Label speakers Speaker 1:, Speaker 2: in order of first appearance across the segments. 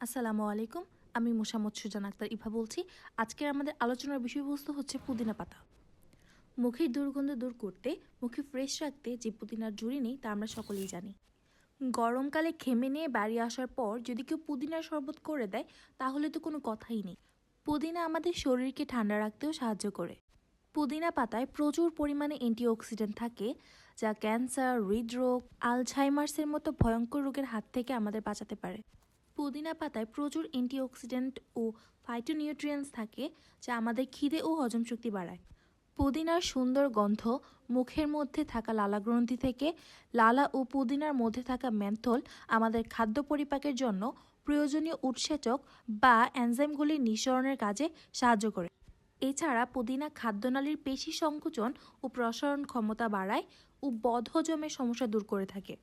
Speaker 1: আসসালামু আলাইকুম। আমি মোসাম্মদ সুজান আক্তার ইভা বলছি। আজকের আমাদের আলোচনার বিষয়বস্তু হচ্ছে পুদিনা পাতা। মুখের দুর্গন্ধ দূর করতে, মুখে ফ্রেশ রাখতে যে পুদিনার জুড়ি নেই তা আমরা সকলেই জানি। গরমকালে ঘেমে নিয়ে বাড়ি আসার পর যদি কেউ পুদিনার শরবত করে দেয় তাহলে তো কোনো কথাই নেই। পুদিনা আমাদের শরীরকে ঠান্ডা রাখতেও সাহায্য করে। পুদিনা পাতায় প্রচুর পরিমাণে অ্যান্টিঅক্সিডেন্ট থাকে যা ক্যান্সার, হৃদরোগ, আলঝাইমার্সের মতো ভয়ঙ্কর রোগের হাত থেকে আমাদের বাঁচাতে পারে। পুদিনা পাতায় প্রচুর অ্যান্টিঅক্সিডেন্ট ও ফাইটোনিউট্রিয়েন্টস থাকে যা আমাদের খিদে ও হজম শক্তি বাড়ায়। পুদিনার সুন্দর গন্ধ মুখের মধ্যে থাকা লালাগ্রন্থি থেকে লালা ও পুদিনার মধ্যে থাকা মেন্থল আমাদের খাদ্য পরিপাকের জন্য প্রয়োজনীয় উৎসেচক বা এনজাইমগুলির নিঃসরণের কাজে সাহায্য করে। এছাড়া পুদিনা খাদ্যনালীর পেশি সংকোচন ও প্রসারণ ক্ষমতা বাড়ায় ও বদহজমের সমস্যা দূর করে থাকে।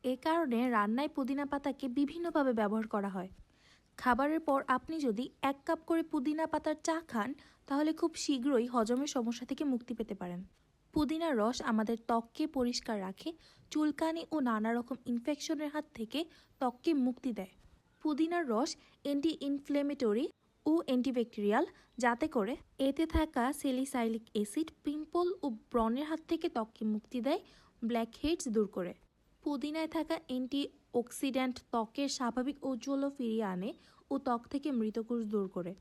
Speaker 1: এ কারণে রান্নায় পুদিনা পাতাকে বিভিন্নভাবে ব্যবহার করা হয়। খাবারের পর আপনি যদি 1 কাপ করে পুদিনা পাতার চা খান তাহলে খুব শীঘ্রই হজমের সমস্যা থেকে মুক্তি পেতে পারেন। পুদিনার রস আমাদের ত্বককে পরিষ্কার রাখে, চুলকানি ও নানা রকম ইনফেকশনের হাত থেকে ত্বককে মুক্তি দেয়। পুদিনার রস অ্যান্টি ইনফ্লেমেটরি ও অ্যান্টিব্যাকটেরিয়াল, যাতে করে এতে থাকা স্যালিসাইলিক অ্যাসিড পিম্পল ও ব্রণের হাত থেকে ত্বককে মুক্তি দেয়, ব্ল্যাক হেডস দূর করে। পুদিনায় থাকা অ্যান্টিঅক্সিড্যান্ট ত্বকের স্বাভাবিক ঔজ্জ্বল্য ফিরিয়ে আনে ও ত্বক থেকে মৃতকোষ দূর করে।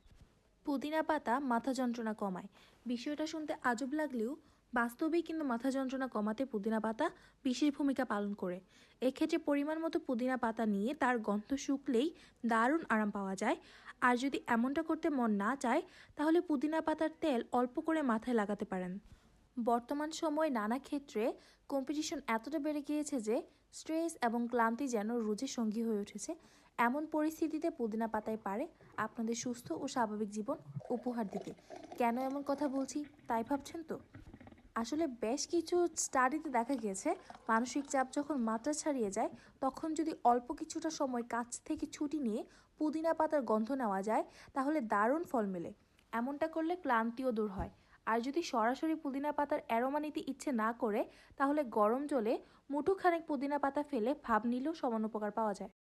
Speaker 1: পুদিনা পাতা মাথা যন্ত্রণা কমায়। বিষয়টা শুনতে আজব লাগলেও বাস্তবেই কিন্তু মাথা যন্ত্রণা কমাতে পুদিনা পাতা বিশেষ ভূমিকা পালন করে। এক্ষেত্রে পরিমাণ মতো পুদিনা পাতা নিয়ে তার গন্ধ শুকলেই দারুণ আরাম পাওয়া যায়। আর যদি এমনটা করতে মন না চায় তাহলে পুদিনা পাতার তেল অল্প করে মাথায় লাগাতে পারেন। বর্তমান সময়ে নানা ক্ষেত্রে কম্পিটিশন এতটা বেড়ে গিয়েছে যে স্ট্রেস এবং ক্লান্তি যেন রোজের সঙ্গী হয়ে উঠেছে। এমন পরিস্থিতিতে পুদিনা পাতায় পারে আপনাদের সুস্থ ও স্বাভাবিক জীবন উপহার দিতে। কেন এমন কথা বলছি তাই ভাবছেন তো? আসলে বেশ কিছু স্টাডিতে দেখা গিয়েছে মানসিক চাপ যখন মাত্রা ছাড়িয়ে যায় তখন যদি অল্প কিছুটা সময় কাজ থেকে ছুটি নিয়ে পুদিনা পাতার গন্ধ নেওয়া যায় তাহলে দারুণ ফল মেলে। এমনটা করলে ক্লান্তিও দূর হয়। আর যদি সরাসরি পুদিনা পাতার অ্যারোমা নিতে ইচ্ছে না করে তাহলে গরম জলে মুঠোখানেক পুদিনা পাতা ফেলে ভাপ নিলেও সমান উপকার পাওয়া যায়।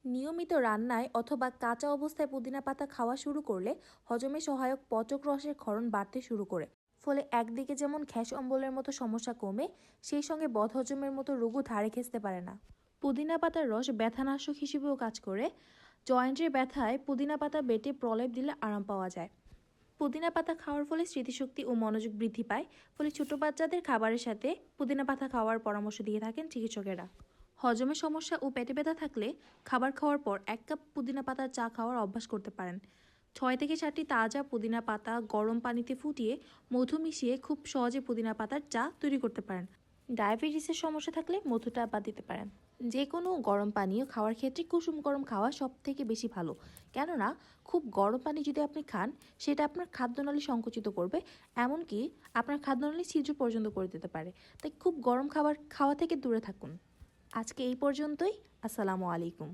Speaker 1: নিয়মিত রান্নায় অথবা কাঁচা অবস্থায় পুদিনা পাতা খাওয়া শুরু করলে হজমে সহায়ক পচক রসের ক্ষরণ বাড়তে শুরু করে। ফলে একদিকে যেমন গ্যাস অম্বলের মতো সমস্যা কমে, সেই সঙ্গে বদহজমের মতো রোগও ধারে ঘেঁচতে পারে না। পুদিনা পাতার রস ব্যথানাশক হিসেবেও কাজ করে। জয়েন্টের ব্যথায় পুদিনা পাতা বেটে প্রলেপ দিলে আরাম পাওয়া যায়। পুদিনা পাতা খাওয়ার ফলে স্মৃতিশক্তি ও মনোযোগ বৃদ্ধি পায়। ফলে ছোট বাচ্চাদের খাবারের সাথে পুদিনা পাতা খাওয়ার পরামর্শ দিয়ে থাকেন চিকিৎসকেরা। হজমের সমস্যা ও পেটে ব্যথা থাকলে খাবার খাওয়ার পর 1 কাপ পুদিনা পাতার চা খাওয়ার অভ্যাস করতে পারেন। 6 থেকে 7টি তাজা পুদিনা পাতা গরম পানিতে ফুটিয়ে মধু মিশিয়ে খুব সহজে পুদিনা পাতার চা তৈরি করতে পারেন। ডায়াবেটিসের সমস্যা থাকলে মধুটা বাদ দিতে পারেন। যে কোনো গরম পানীয় খাওয়ার ক্ষেত্রে কুসুম গরম খাওয়া সব থেকে বেশি ভালো। কেননা খুব গরম পানি যদি আপনি খান সেটা আপনার খাদ্যনালী সংকুচিত করবে, এমনকি আপনার খাদ্যনালী ছিদ্র পর্যন্ত করে দিতে পারে। তাই খুব গরম খাবার খাওয়া থেকে দূরে থাকুন। আজকে এই পর্যন্তই। আসসালামু আলাইকুম।